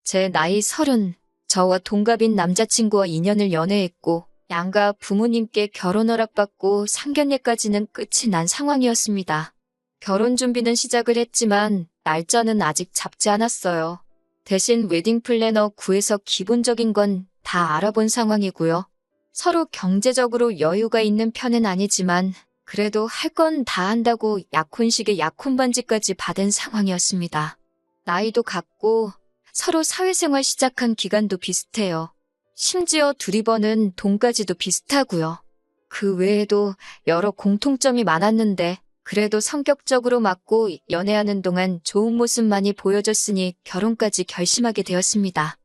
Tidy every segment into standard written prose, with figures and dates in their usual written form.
제 나이 30, 저와 동갑인 남자친구와 2년을 연애했고 양가 부모님께 결혼 허락받고 상견례까지는 끝이 난 상황이었습니다. 결혼 준비는 시작을 했지만 날짜는 아직 잡지 않았어요. 대신 웨딩 플래너 구해서 기본적인 건 다 알아본 상황이고요. 서로 경제적으로 여유가 있는 편은 아니지만 그래도 할 건 다 한다고 약혼식에 약혼 반지까지 받은 상황이었습니다. 나이도 같고 서로 사회생활 시작한 기간도 비슷해요. 심지어 둘이 버는 돈까지도 비슷하고요. 그 외에도 여러 공통점이 많았는데 그래도 성격적으로 맞고 연애하는 동안 좋은 모습만이 보여줬으니 결혼까지 결심하게 되었습니다.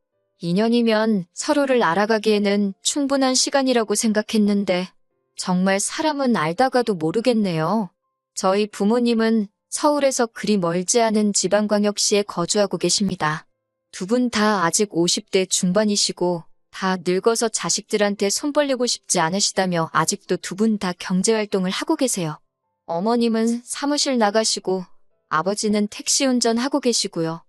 2년이면 서로를 알아가기에는 충분한 시간이라고 생각했는데 정말 사람은 알다가도 모르겠네요. 저희 부모님은 서울에서 그리 멀지 않은 지방광역시에 거주하고 계십니다. 두 분 다 아직 50대 중반이시고 다 늙어서 자식들한테 손 벌리고 싶지 않으시다며 아직도 두 분 다 경제활동을 하고 계세요. 어머님은 사무실 나가시고 아버지는 택시 운전하고 계시고요.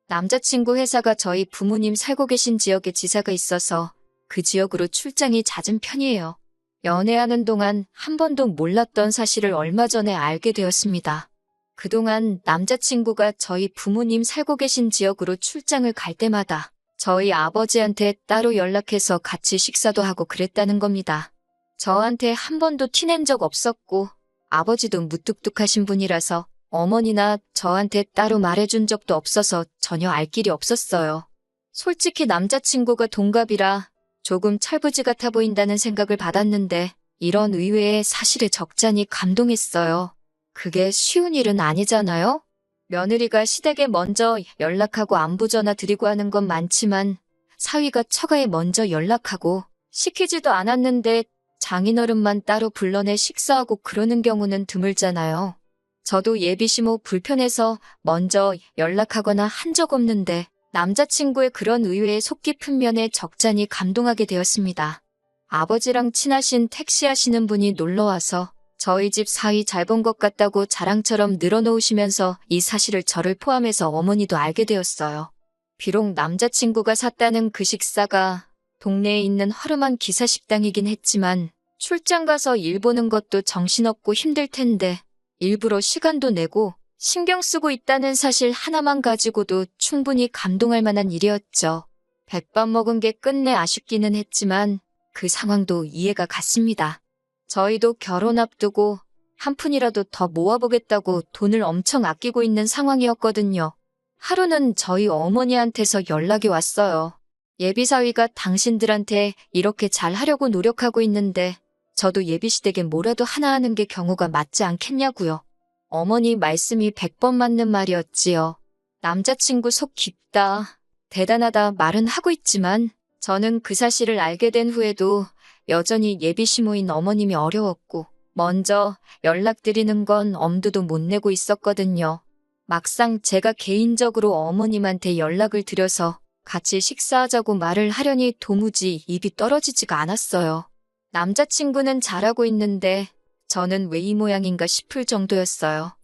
남자친구 회사가 저희 부모님 살고 계신 지역에 지사가 있어서 그 지역으로 출장이 잦은 편이에요. 연애하는 동안 한 번도 몰랐던 사실을 얼마 전에 알게 되었습니다. 그동안 남자친구가 저희 부모님 살고 계신 지역으로 출장을 갈 때마다 저희 아버지한테 따로 연락해서 같이 식사도 하고 그랬다는 겁니다. 저한테 한 번도 티낸 적 없었고 아버지도 무뚝뚝하신 분이라서 어머니나 저한테 따로 말해준 적도 없어서 전혀 알 길이 없었어요. 솔직히 남자친구가 동갑이라 조금 철부지 같아 보인다는 생각을 받았는데 이런 의외의 사실에 적잖이 감동했어요. 그게 쉬운 일은 아니잖아요? 며느리가 시댁에 먼저 연락하고 안부 전화 드리고 하는 건 많지만 사위가 처가에 먼저 연락하고 시키지도 않았는데 장인어른만 따로 불러내 식사하고 그러는 경우는 드물잖아요. 저도 예비시모 불편해서 먼저 연락하거나 한 적 없는데 남자친구의 그런 의외의 속 깊은 면에 적잖이 감동하게 되었습니다. 아버지랑 친하신 택시 하시는 분이 놀러와서 저희 집 사위 잘 본 것 같다고 자랑처럼 늘어놓으시면서 이 사실을 저를 포함해서 어머니도 알게 되었어요. 비록 남자친구가 샀다는 그 식사가 동네에 있는 허름한 기사식당이긴 했지만 출장 가서 일 보는 것도 정신없고 힘들 텐데 일부러 시간도 내고 신경 쓰고 있다는 사실 하나만 가지고도 충분히 감동할 만한 일이었죠. 백반 먹은 게 끝내 아쉽기는 했지만 그 상황도 이해가 갔습니다. 저희도 결혼 앞두고 한 푼이라도 더 모아보겠다고 돈을 엄청 아끼고 있는 상황이었거든요. 하루는 저희 어머니한테서 연락이 왔어요. 예비사위가 당신들한테 이렇게 잘하려고 노력하고 있는데 저도 예비시댁에 뭐라도 하나 하는 게 경우가 맞지 않겠냐고요. 어머니 말씀이 100번 맞는 말이었지요. 남자친구 속 깊다, 대단하다 말은 하고 있지만 저는 그 사실을 알게 된 후에도 여전히 예비시모인 어머님이 어려웠고 먼저 연락드리는 건 엄두도 못 내고 있었거든요. 막상 제가 개인적으로 어머님한테 연락을 드려서 같이 식사하자고 말을 하려니 도무지 입이 떨어지지가 않았어요. 남자친구는 잘하고 있는데 저는 왜 이 모양인가 싶을 정도였어요.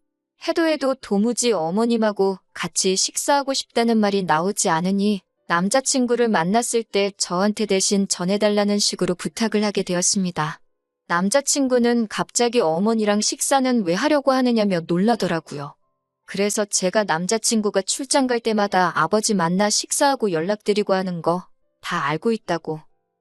해도 도무지 어머님하고 같이 식사하고 싶다는 말이 나오지 않으니 남자친구를 만났을 때 저한테 대신 전해달라는 식으로 부탁을 하게 되었습니다. 남자친구는 갑자기 어머니랑 식사는 왜 하려고 하느냐며 놀라더라고요. 그래서 제가 남자친구가 출장 갈 때마다 아버지 만나 식사하고 연락드리고 하는 거 다 알고 있다고.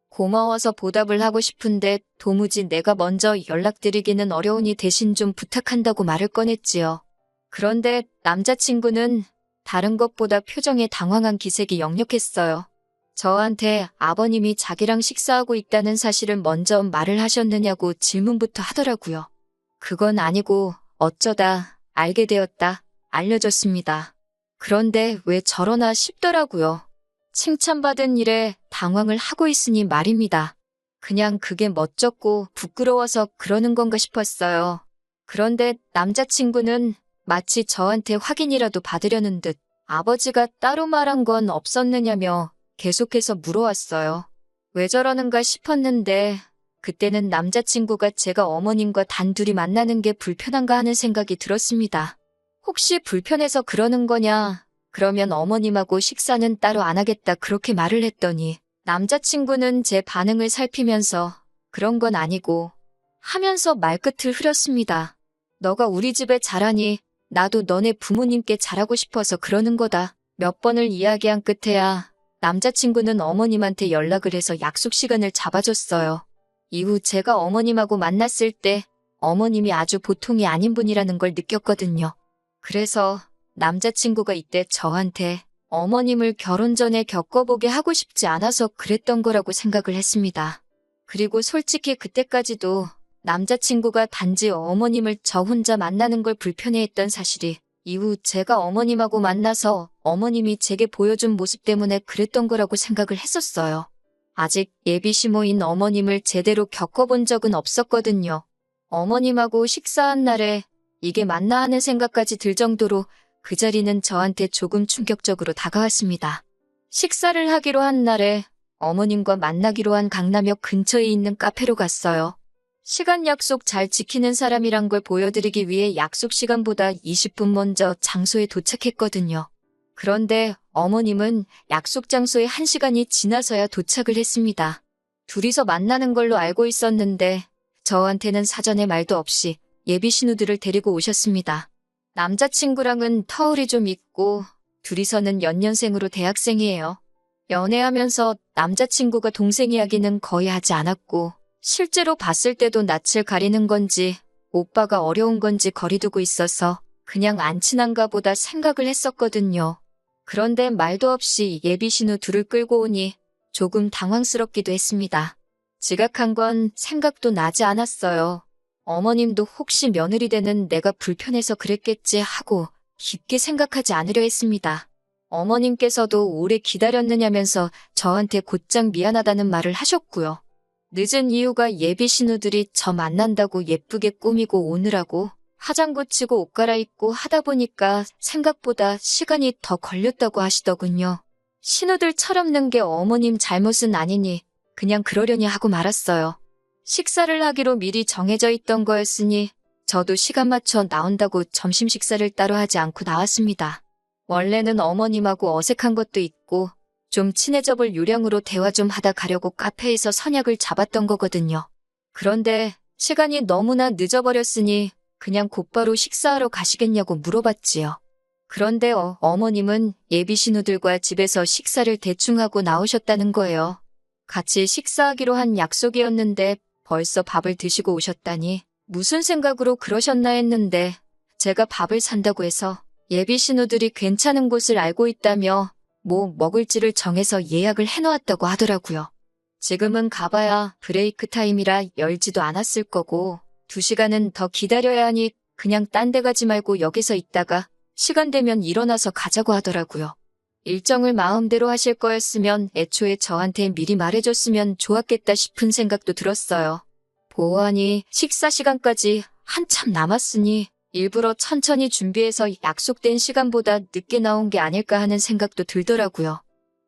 고마워서 보답을 하고 싶은데 도무지 내가 먼저 연락드리기는 어려우니 대신 좀 부탁한다고 말을 꺼냈지요. 그런데 남자친구는 다른 것보다 표정에 당황한 기색이 역력했어요. 저한테 아버님이 자기랑 식사하고 있다는 사실을 먼저 말을 하셨느냐고 질문부터 하더라고요. 그건 아니고 어쩌다 알게 되었다 알려줬습니다. 그런데 왜 저러나 싶더라고요. 칭찬받은 일에 당황을 하고 있으니 말입니다. 그냥 그게 멋졌고 부끄러워서 그러는 건가 싶었어요. 그런데 남자친구는 마치 저한테 확인이라도 받으려는 듯 아버지가 따로 말한 건 없었느냐며 계속해서 물어왔어요. 왜 저러는가 싶었는데 그때는 남자친구가 제가 어머님과 단둘이 만나는 게 불편한가 하는 생각이 들었습니다. 혹시 불편해서 그러는 거냐 그러면 어머님하고 식사는 따로 안 하겠다 그렇게 말을 했더니 남자친구는 제 반응을 살피면서 그런 건 아니고 하면서 말끝을 흐렸습니다. 너가 우리 집에 잘하니 나도 너네 부모님께 잘하고 싶어서 그러는 거다. 몇 번을 이야기한 끝에야 남자친구는 어머님한테 연락을 해서 약속 시간을 잡아줬어요. 이후 제가 어머님하고 만났을 때 어머님이 아주 보통이 아닌 분이라는 걸 느꼈거든요. 그래서 남자친구가 이때 저한테 어머님을 결혼 전에 겪어보게 하고 싶지 않아서 그랬던 거라고 생각을 했습니다. 그리고 솔직히 그때까지도 남자친구가 단지 어머님을 저 혼자 만나는 걸 불편해했던 사실이 이후 제가 어머님하고 만나서 어머님이 제게 보여준 모습 때문에 그랬던 거라고 생각을 했었어요. 아직 예비 시모인 어머님을 제대로 겪어본 적은 없었거든요. 어머님하고 식사한 날에 이게 맞나 하는 생각까지 들 정도로 그 자리는 저한테 조금 충격적으로 다가왔습니다. 식사를 하기로 한 날에 어머님과 만나기로 한 강남역 근처에 있는 카페로 갔어요. 시간 약속 잘 지키는 사람이란 걸 보여드리기 위해 약속 시간보다 20분 먼저 장소에 도착했거든요. 그런데 어머님은 약속 장소에 1시간이 지나서야 도착을 했습니다. 둘이서 만나는 걸로 알고 있었는데 저한테는 사전에 말도 없이 예비 신우들을 데리고 오셨습니다. 남자친구랑은 터울이 좀 있고 둘이서는 연년생으로 대학생이에요. 연애하면서 남자친구가 동생 이야기는 거의 하지 않았고 실제로 봤을 때도 낯을 가리는 건지 오빠가 어려운 건지 거리두고 있어서 그냥 안 친한가 보다 생각을 했었거든요. 그런데 말도 없이 예비 신우 둘을 끌고 오니 조금 당황스럽기도 했습니다. 지각한 건 생각도 나지 않았어요. 어머님도 혹시 며느리 되는 내가 불편해서 그랬겠지 하고 깊게 생각하지 않으려 했습니다. 어머님께서도 오래 기다렸느냐면서 저한테 곧장 미안하다는 말을 하셨고요. 늦은 이유가 예비 신우들이 저 만난다고 예쁘게 꾸미고 오느라고 화장 고치고 옷 갈아입고 하다 보니까 생각보다 시간이 더 걸렸다고 하시더군요. 신우들 철없는 게 어머님 잘못은 아니니 그냥 그러려니 하고 말았어요. 식사를 하기로 미리 정해져 있던 거였으니 저도 시간 맞춰 나온다고 점심 식사를 따로 하지 않고 나왔습니다. 원래는 어머님하고 어색한 것도 있고 좀 친해져 볼 요량으로 대화 좀 하다 가려고 카페에서 선약을 잡았던 거거든요. 그런데 시간이 너무나 늦어버렸으니 그냥 곧바로 식사하러 가시겠냐고 물어봤지요. 그런데 어머님은 예비 신우들과 집에서 식사를 대충 하고 나오셨다는 거예요. 같이 식사하기로 한 약속이었는데 벌써 밥을 드시고 오셨다니 무슨 생각으로 그러셨나 했는데 제가 밥을 산다고 해서 예비 신우들이 괜찮은 곳을 알고 있다며 뭐 먹을지를 정해서 예약을 해놓았다고 하더라고요. 지금은 가봐야 브레이크 타임이라 열지도 않았을 거고 2시간은 더 기다려야 하니 그냥 딴 데 가지 말고 여기서 있다가 시간 되면 일어나서 가자고 하더라고요. 일정을 마음대로 하실 거였으면 애초에 저한테 미리 말해줬으면 좋았겠다 싶은 생각도 들었어요. 보아하니 식사 시간까지 한참 남았으니 일부러 천천히 준비해서 약속된 시간보다 늦게 나온 게 아닐까 하는 생각도 들더라고요.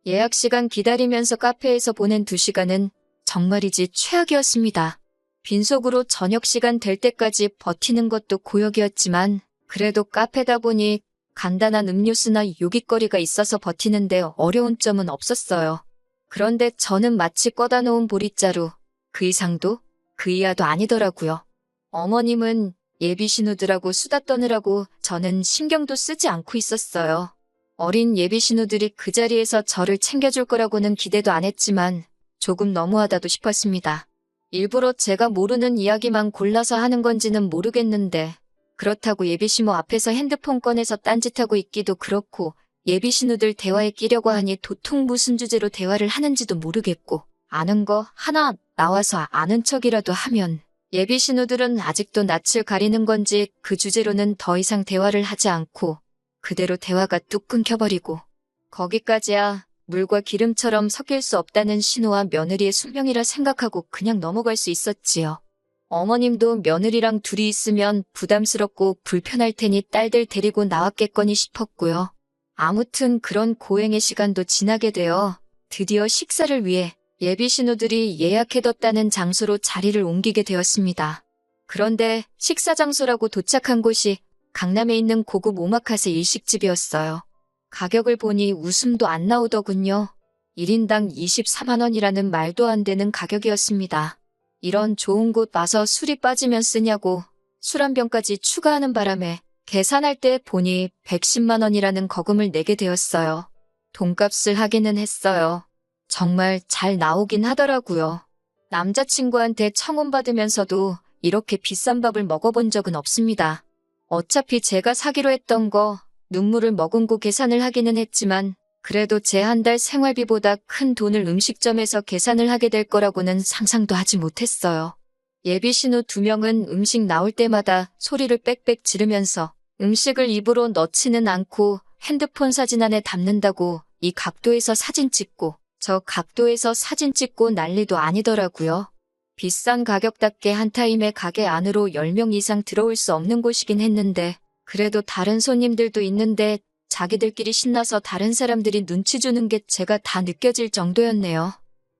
예약 시간 기다리면서 카페에서 보낸 2시간은 정말이지 최악이었습니다. 빈속으로 저녁 시간 될 때까지 버티는 것도 고역이었지만 그래도 카페다 보니 간단한 음료수나 요깃거리가 있어서 버티는데 어려운 점은 없었어요. 그런데 저는 마치 꺼다 놓은 보릿자루, 그 이상도 그 이하도 아니더라고요. 어머님은 예비 신우들하고 수다 떠느라고 저는 신경도 쓰지 않고 있었어요. 어린 예비 신우들이 그 자리에서 저를 챙겨줄 거라고는 기대도 안 했지만 조금 너무하다도 싶었습니다. 일부러 제가 모르는 이야기만 골라서 하는 건지는 모르겠는데 그렇다고 예비 시모 앞에서 핸드폰 꺼내서 딴짓하고 있기도 그렇고 예비 신우들 대화에 끼려고 하니 도통 무슨 주제로 대화를 하는지도 모르겠고 아는 거 하나 나와서 아는 척이라도 하면 예비 신우들은 아직도 낯을 가리는 건지 그 주제로는 더 이상 대화를 하지 않고 그대로 대화가 뚝 끊겨버리고 거기까지야 물과 기름처럼 섞일 수 없다는 신우와 며느리의 숙명이라 생각하고 그냥 넘어갈 수 있었지요. 어머님도 며느리랑 둘이 있으면 부담스럽고 불편할 테니 딸들 데리고 나왔겠거니 싶었고요. 아무튼 그런 고행의 시간도 지나게 되어 드디어 식사를 위해 예비 신우들이 예약해뒀다는 장소로 자리를 옮기게 되었습니다. 그런데 식사 장소라고 도착한 곳이 강남에 있는 고급 오마카세 일식집이었어요. 가격을 보니 웃음도 안 나오더군요. 1인당 24만 원이라는 말도 안 되는 가격이었습니다. 이런 좋은 곳 와서 술이 빠지면 쓰냐고 술 한 병까지 추가하는 바람에 계산할 때 보니 110만 원이라는 거금을 내게 되었어요. 돈값을 하기는 했어요. 정말 잘 나오긴 하더라고요. 남자친구한테 청혼받으면서도 이렇게 비싼 밥을 먹어본 적은 없습니다. 어차피 제가 사기로 했던 거 눈물을 머금고 계산을 하기는 했지만 그래도 제 한 달 생활비보다 큰 돈을 음식점에서 계산을 하게 될 거라고는 상상도 하지 못했어요. 예비 신우 2명은 음식 나올 때마다 소리를 빽빽 지르면서 음식을 입으로 넣지는 않고 핸드폰 사진 안에 담는다고 이 각도에서 사진 찍고 저 각도에서 사진 찍고 난리도 아니더라고요. 비싼 가격답게 한 타임에 가게 안으로 10명 이상 들어올 수 없는 곳이긴 했는데 그래도 다른 손님들도 있는데 자기들끼리 신나서 다른 사람들이 눈치 주는 게 제가 다 느껴질 정도였네요.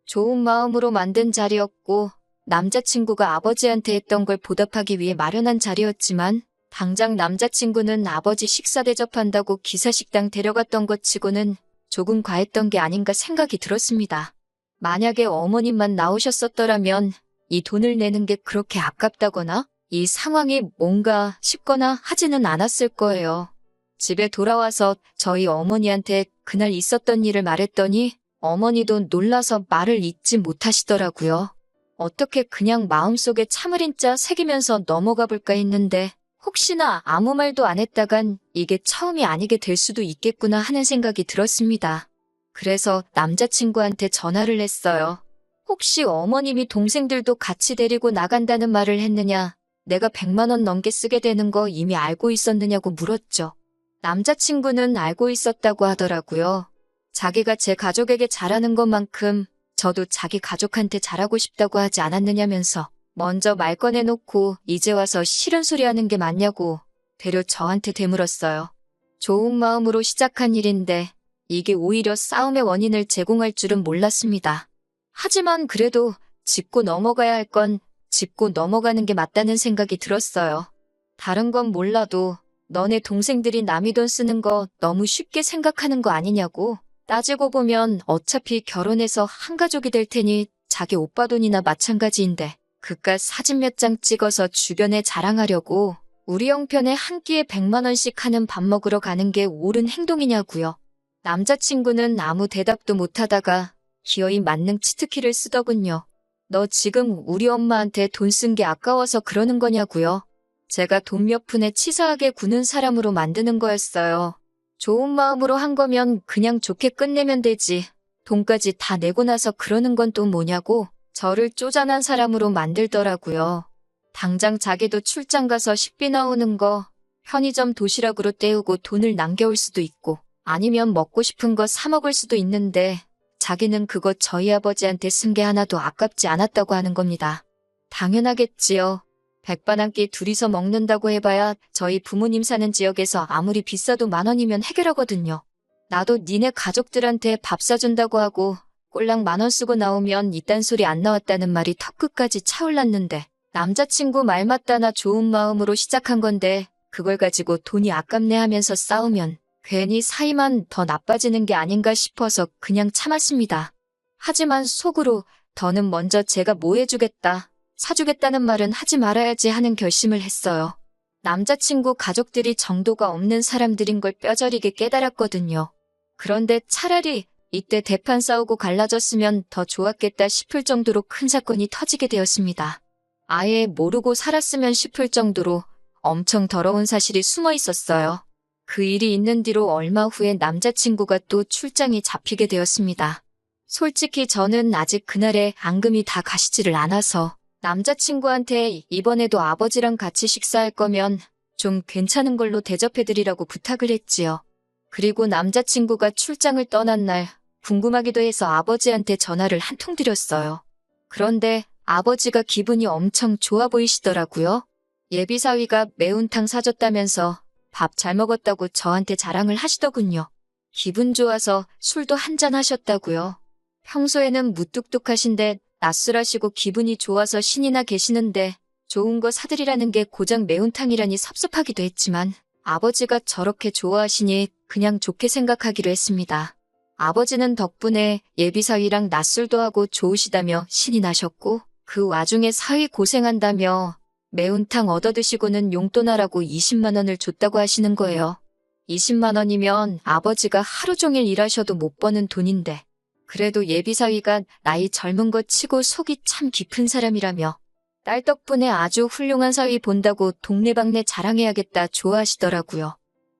좋은 마음으로 만든 자리였고 남자친구가 아버지한테 했던 걸 보답하기 위해 마련한 자리였지만 당장 남자친구는 아버지 식사 대접한다고 기사식당 데려갔던 것 치고는 조금 과했던 게 아닌가 생각이 들었습니다. 만약에 어머님만 나오셨었더라면 이 돈을 내는 게 그렇게 아깝다거나 이 상황이 뭔가 싶거나 하지는 않았을 거예요. 집에 돌아와서 저희 어머니한테 그날 있었던 일을 말했더니 어머니도 놀라서 말을 잇지 못하시더라고요. 어떻게 그냥 마음속에 참을인자 새기면서 넘어가 볼까 했는데 혹시나 아무 말도 안 했다간 이게 처음이 아니게 될 수도 있겠구나 하는 생각이 들었습니다. 그래서 남자친구한테 전화를 했어요. 혹시 어머님이 동생들도 같이 데리고 나간다는 말을 했느냐? 내가 100만 원 넘게 쓰게 되는 거 이미 알고 있었느냐고 물었죠. 남자친구는 알고 있었다고 하더라고요. 자기가 제 가족에게 잘하는 것만큼 저도 자기 가족한테 잘하고 싶다고 하지 않았느냐면서 먼저 말 꺼내놓고 이제 와서 싫은 소리 하는 게 맞냐고 되려 저한테 되물었어요. 좋은 마음으로 시작한 일인데 이게 오히려 싸움의 원인을 제공할 줄은 몰랐습니다. 하지만 그래도 짚고 넘어가야 할 건 짚고 넘어가는 게 맞다는 생각이 들었어요. 다른 건 몰라도 너네 동생들이 남의 돈 쓰는 거 너무 쉽게 생각하는 거 아니냐고. 따지고 보면 어차피 결혼해서 한 가족이 될 테니 자기 오빠 돈이나 마찬가지인데 그깟 사진 몇 장 찍어서 주변에 자랑하려고 우리 형편에 한 끼에 100만 원씩 하는 밥 먹으러 가는 게 옳은 행동이냐고요. 남자친구는 아무 대답도 못하다가 기어이 만능 치트키를 쓰더군요. 너 지금 우리 엄마한테 돈 쓴 게 아까워서 그러는 거냐고요. 제가 돈 몇 푼에 치사하게 구는 사람으로 만드는 거였어요. 좋은 마음으로 한 거면 그냥 좋게 끝내면 되지. 돈까지 다 내고 나서 그러는 건 또 뭐냐고 저를 쪼잔한 사람으로 만들더라고요. 당장 자기도 출장 가서 식비 나오는 거 편의점 도시락으로 때우고 돈을 남겨올 수도 있고 아니면 먹고 싶은 거 사 먹을 수도 있는데 자기는 그거 저희 아버지한테 쓴 게 하나도 아깝지 않았다고 하는 겁니다. 당연하겠지요. 백반 한 끼 둘이서 먹는다고 해봐야 저희 부모님 사는 지역에서 아무리 비싸도 10,000원이면 해결하거든요. 나도 니네 가족들한테 밥 사준다고 하고 꼴랑 10,000원 쓰고 나오면 이딴 소리 안 나왔다는 말이 턱끝까지 차올랐는데 남자친구 말 맞다나 좋은 마음으로 시작한 건데 그걸 가지고 돈이 아깝네 하면서 싸우면 괜히 사이만 더 나빠지는 게 아닌가 싶어서 그냥 참았습니다. 하지만 속으로 더는 먼저 제가 뭐 해주겠다, 사주겠다는 말은 하지 말아야지 하는 결심을 했어요. 남자친구 가족들이 정도가 없는 사람들인 걸 뼈저리게 깨달았거든요. 그런데 차라리 이때 대판 싸우고 갈라졌으면 더 좋았겠다 싶을 정도로 큰 사건이 터지게 되었습니다. 아예 모르고 살았으면 싶을 정도로 엄청 더러운 사실이 숨어 있었어요. 그 일이 있는 뒤로 얼마 후에 남자친구가 또 출장이 잡히게 되었습니다. 솔직히 저는 아직 그날의 앙금이 다 가시지를 않아서 남자친구한테 이번에도 아버지랑 같이 식사할 거면 좀 괜찮은 걸로 대접해드리라고 부탁을 했지요. 그리고 남자친구가 출장을 떠난 날 궁금하기도 해서 아버지한테 전화를 한 통 드렸어요. 그런데 아버지가 기분이 엄청 좋아 보이시더라고요. 예비사위가 매운탕 사줬다면서 밥 잘 먹었다고 저한테 자랑을 하시더군요. 기분 좋아서 술도 한잔 하셨다고요. 평소에는 무뚝뚝하신데 낮술하시고 기분이 좋아서 신이나 계시는데 좋은 거 사드리라는 게 고작 매운탕이라니 섭섭하기도 했지만 아버지가 저렇게 좋아하시니 그냥 좋게 생각하기로 했습니다. 아버지는 덕분에 예비사위랑 낮술도 하고 좋으시다며 신이 나셨고 그 와중에 사위 고생한다며 매운탕 얻어드시고는 용돈하라고 20만 원을 줬다고 하시는 거예요. 20만 원이면 아버지가 하루 종일 일하셔도 못 버는 돈인데 그래도 예비사위가 나이 젊은 것 치고 속이 참 깊은 사람이라며 딸 덕분에 아주 훌륭한 사위 본다고 동네방네 자랑해야겠다 좋아하시더라고요.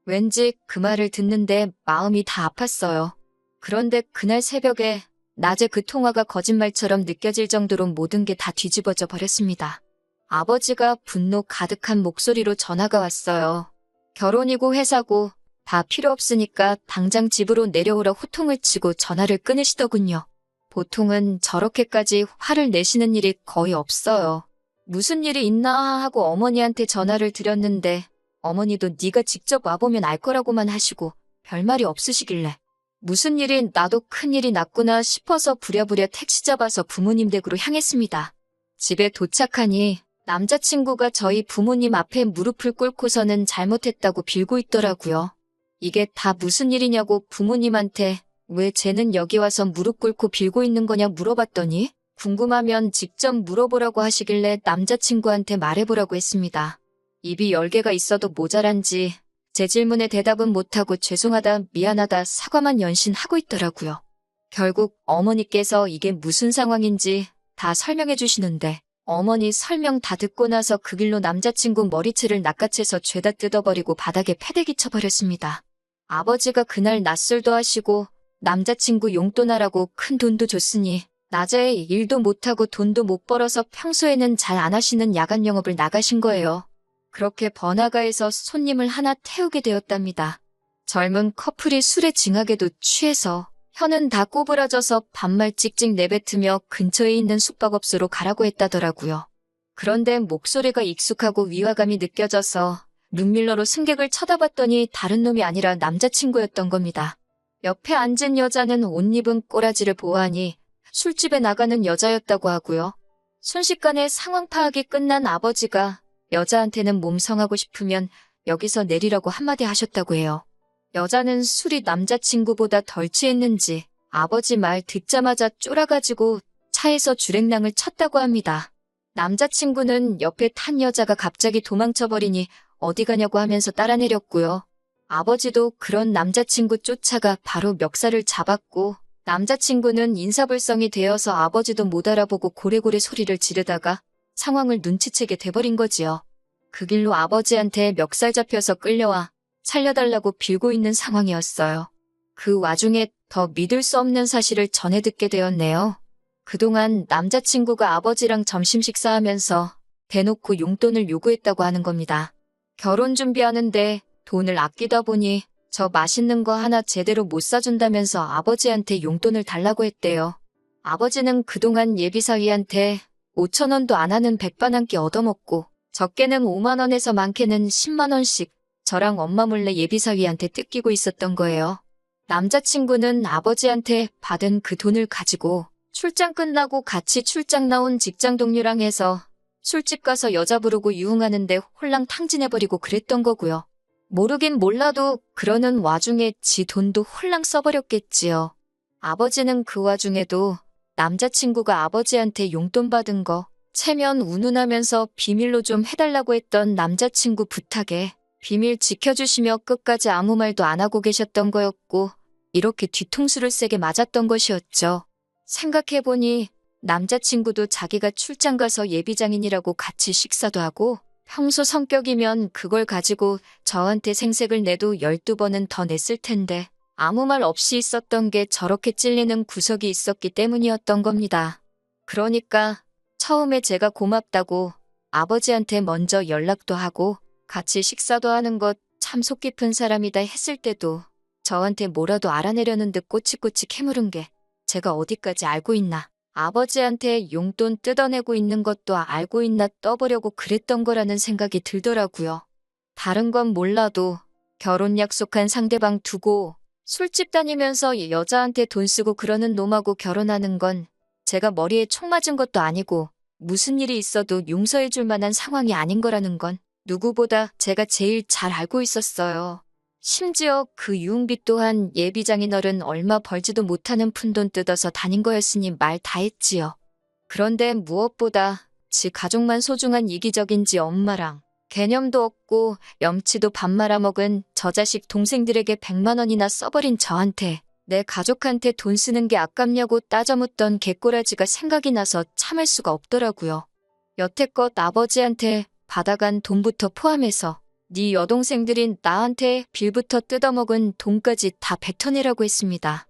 왠지 그 말을 듣는데 마음이 다 아팠어요. 그런데 그날 새벽에 낮에 그 통화가 거짓말처럼 느껴질 정도로 모든 게 다 뒤집어져 버렸습니다. 아버지가 분노 가득한 목소리로 전화가 왔어요. 결혼이고 회사고 다 필요 없으니까 당장 집으로 내려오라 호통을 치고 전화를 끊으시더군요. 보통은 저렇게까지 화를 내시는 일이 거의 없어요. 무슨 일이 있나 하고 어머니한테 전화를 드렸는데 어머니도 네가 직접 와보면 알 거라고만 하시고 별말이 없으시길래 무슨 일이 나도 큰일이 났구나 싶어서 부랴부랴 택시 잡아서 부모님 댁으로 향했습니다. 집에 도착하니 남자친구가 저희 부모님 앞에 무릎을 꿇고서는 잘못했다고 빌고 있더라고요. 이게 다 무슨 일이냐고 부모님한테 왜 쟤는 여기 와서 무릎 꿇고 빌고 있는 거냐 물어봤더니 궁금하면 직접 물어보라고 하시길래 남자친구한테 말해보라고 했습니다. 입이 10개가 있어도 모자란지 제 질문에 대답은 못하고 죄송하다, 미안하다, 사과만 연신하고 있더라고요. 결국 어머니께서 이게 무슨 상황인지 다 설명해 주시는데 어머니 설명 다 듣고 나서 그 길로 남자친구 머리채를 낚아채서 죄다 뜯어버리고 바닥에 패대기 쳐버렸습니다. 아버지가 그날 낮술도 하시고 남자친구 용돈하라고 큰 돈도 줬으니 낮에 일도 못하고 돈도 못 벌어서 평소에는 잘 안 하시는 야간 영업을 나가신 거예요. 그렇게 번화가에서 손님을 하나 태우게 되었답니다. 젊은 커플이 술에 징하게도 취해서 혀는 다 꼬부라져서 반말 찍찍 내뱉으며 근처에 있는 숙박업소로 가라고 했다더라고요. 그런데 목소리가 익숙하고 위화감이 느껴져서 룸밀러로 승객을 쳐다봤더니 다른 놈이 아니라 남자친구였던 겁니다. 옆에 앉은 여자는 옷 입은 꼬라지를 보아하니 술집에 나가는 여자였다고 하고요. 순식간에 상황 파악이 끝난 아버지가 여자한테는 몸성하고 싶으면 여기서 내리라고 한마디 하셨다고 해요. 여자는 술이 남자친구보다 덜 취했는지 아버지 말 듣자마자 쫄아가지고 차에서 주랭랑을 쳤다고 합니다. 남자친구는 옆에 탄 여자가 갑자기 도망쳐버리니 어디 가냐고 하면서 따라 내렸고요. 아버지도 그런 남자친구 쫓아가 바로 멱살을 잡았고 남자친구는 인사불성이 되어서 아버지도 못 알아보고 고래고래 소리를 지르다가 상황을 눈치채게 돼버린 거지요. 그 길로 아버지한테 멱살 잡혀서 끌려와 살려달라고 빌고 있는 상황이었어요. 그 와중에 더 믿을 수 없는 사실을 전해 듣게 되었네요. 그동안 남자친구가 아버지랑 점심 식사하면서 대놓고 용돈을 요구했다고 하는 겁니다. 결혼 준비하는데 돈을 아끼다 보니 저 맛있는 거 하나 제대로 못 사준다면서 아버지한테 용돈을 달라고 했대요. 아버지는 그동안 예비사위한테 5천 원도 안 하는 백반 한 끼 얻어먹고 적게는 5만 원에서 많게는 10만 원씩 저랑 엄마 몰래 예비사위한테 뜯기고 있었던 거예요. 남자친구는 아버지한테 받은 그 돈을 가지고 출장 끝나고 같이 출장 나온 직장 동료랑 해서 술집 가서 여자 부르고 유흥하는데 홀랑 탕진해버리고 그랬던 거고요. 모르긴 몰라도 그러는 와중에 지 돈도 홀랑 써버렸겠지요. 아버지는 그 와중에도 남자친구가 아버지한테 용돈 받은 거 체면 운운하면서 비밀로 좀 해달라고 했던 남자친구 부탁에 비밀 지켜주시며 끝까지 아무 말도 안 하고 계셨던 거였고 이렇게 뒤통수를 세게 맞았던 것이었죠. 생각해보니 남자친구도 자기가 출장 가서 예비장인이라고 같이 식사도 하고 평소 성격이면 그걸 가지고 저한테 생색을 내도 12번은 더 냈을 텐데 아무 말 없이 있었던 게 저렇게 찔리는 구석이 있었기 때문이었던 겁니다. 그러니까 처음에 제가 고맙다고 아버지한테 먼저 연락도 하고 같이 식사도 하는 것 참 속 깊은 사람이다 했을 때도 저한테 뭐라도 알아내려는 듯 꼬치꼬치 캐물은 게 제가 어디까지 알고 있나. 아버지한테 용돈 뜯어내고 있는 것도 알고 있나 떠보려고 그랬던 거라는 생각이 들더라고요. 다른 건 몰라도 결혼 약속한 상대방 두고 술집 다니면서 여자한테 돈 쓰고 그러는 놈하고 결혼하는 건 제가 머리에 총 맞은 것도 아니고 무슨 일이 있어도 용서해 줄 만한 상황이 아닌 거라는 건 누구보다 제가 제일 잘 알고 있었어요. 심지어 그 유흥비 또한 예비장인어른 얼마 벌지도 못하는 푼돈 뜯어서 다닌 거였으니 말 다 했지요. 그런데 무엇보다 지 가족만 소중한 이기적인지 엄마랑 개념도 없고 염치도 밥 말아먹은 저 자식 동생들에게 100만 원이나 써버린 저한테 내 가족한테 돈 쓰는 게 아깝냐고 따져묻던 개꼬라지가 생각이 나서 참을 수가 없더라고요. 여태껏 아버지한테 받아간 돈부터 포함해서 네 여동생들인 나한테 빌부터 뜯어먹은 돈까지 다 뱉어내라고 했습니다.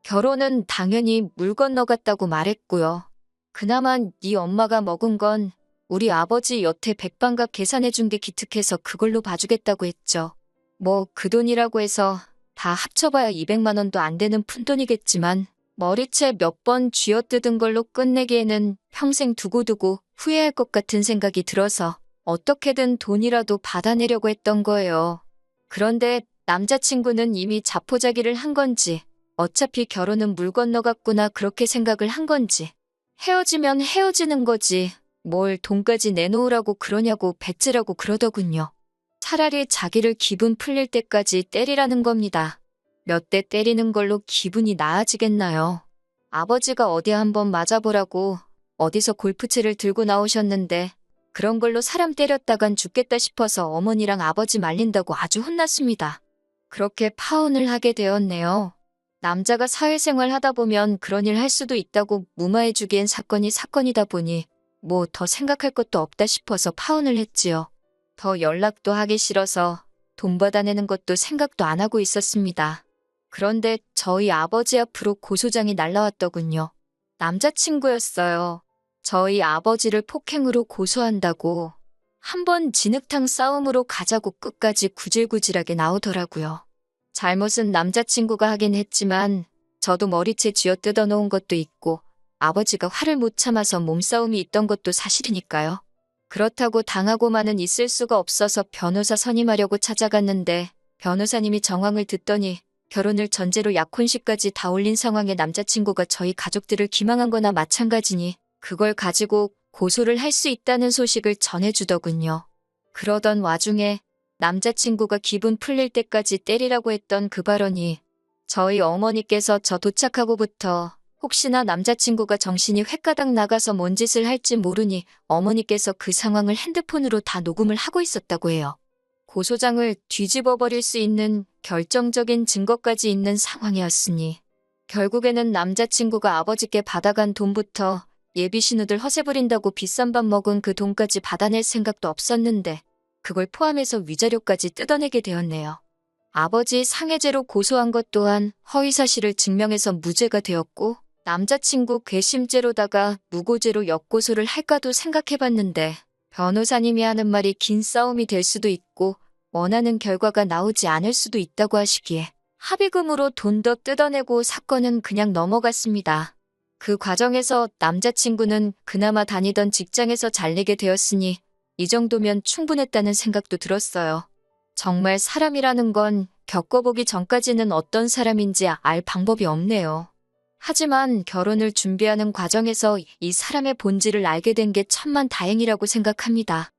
결혼은 당연히 물 건너갔다고 말했고요. 그나마 네 엄마가 먹은 건 우리 아버지 여태 백반값 계산해준 게 기특해서 그걸로 봐주겠다고 했죠. 뭐 그 돈이라고 해서 다 합쳐봐야 200만 원도 안 되는 푼돈이겠지만 머리채 몇 번 쥐어뜯은 걸로 끝내기에는 평생 두고두고 후회할 것 같은 생각이 들어서 어떻게든 돈이라도 받아내려고 했던 거예요. 그런데 남자친구는 이미 자포자기를 한 건지 어차피 결혼은 물 건너갔구나 그렇게 생각을 한 건지 헤어지면 헤어지는 거지 뭘 돈까지 내놓으라고 그러냐고 배째라고 그러더군요. 차라리 자기를 기분 풀릴 때까지 때리라는 겁니다. 몇 대 때리는 걸로 기분이 나아지겠나요? 아버지가 어디 한번 맞아보라고 어디서 골프채를 들고 나오셨는데 그런 걸로 사람 때렸다간 죽겠다 싶어서 어머니랑 아버지 말린다고 아주 혼났습니다. 그렇게 파혼을 하게 되었네요. 남자가 사회생활 하다 보면 그런 일 할 수도 있다고 무마해주기엔 사건이 사건이다 보니 뭐 더 생각할 것도 없다 싶어서 파혼을 했지요. 더 연락도 하기 싫어서 돈 받아내는 것도 생각도 안 하고 있었습니다. 그런데 저희 아버지 앞으로 고소장이 날라왔더군요. 남자친구였어요. 저희 아버지를 폭행으로 고소한다고. 한번 진흙탕 싸움으로 가자고 끝까지 구질구질하게 나오더라고요. 잘못은 남자친구가 하긴 했지만 저도 머리채 쥐어뜯어 놓은 것도 있고 아버지가 화를 못 참아서 몸싸움이 있던 것도 사실이니까요. 그렇다고 당하고만은 있을 수가 없어서 변호사 선임하려고 찾아갔는데 변호사님이 정황을 듣더니 결혼을 전제로 약혼식까지 다 올린 상황에 남자친구가 저희 가족들을 기망한 거나 마찬가지니 그걸 가지고 고소를 할 수 있다는 소식을 전해주더군요. 그러던 와중에 남자친구가 기분 풀릴 때까지 때리라고 했던 그 발언이 저희 어머니께서 저 도착하고부터 혹시나 남자친구가 정신이 횟가닥 나가서 뭔 짓을 할지 모르니 어머니께서 그 상황을 핸드폰으로 다 녹음을 하고 있었다고 해요. 고소장을 뒤집어 버릴 수 있는 결정적인 증거까지 있는 상황이었으니 결국에는 남자친구가 아버지께 받아간 돈부터 예비 신우들 허세 부린다고 비싼 밥 먹은 그 돈까지 받아낼 생각도 없었는데 그걸 포함해서 위자료까지 뜯어내게 되었네요. 아버지 상해죄로 고소한 것 또한 허위사실을 증명해서 무죄가 되었고 남자친구 괘씸죄로다가 무고죄로 역고소를 할까도 생각해봤는데 변호사님이 하는 말이 긴 싸움이 될 수도 있고 원하는 결과가 나오지 않을 수도 있다고 하시기에 합의금으로 돈 더 뜯어내고 사건은 그냥 넘어갔습니다. 그 과정에서 남자친구는 그나마 다니던 직장에서 잘리게 되었으니 이 정도면 충분했다는 생각도 들었어요. 정말 사람이라는 건 겪어보기 전까지는 어떤 사람인지 알 방법이 없네요. 하지만 결혼을 준비하는 과정에서 이 사람의 본질을 알게 된 게 천만다행이라고 생각합니다.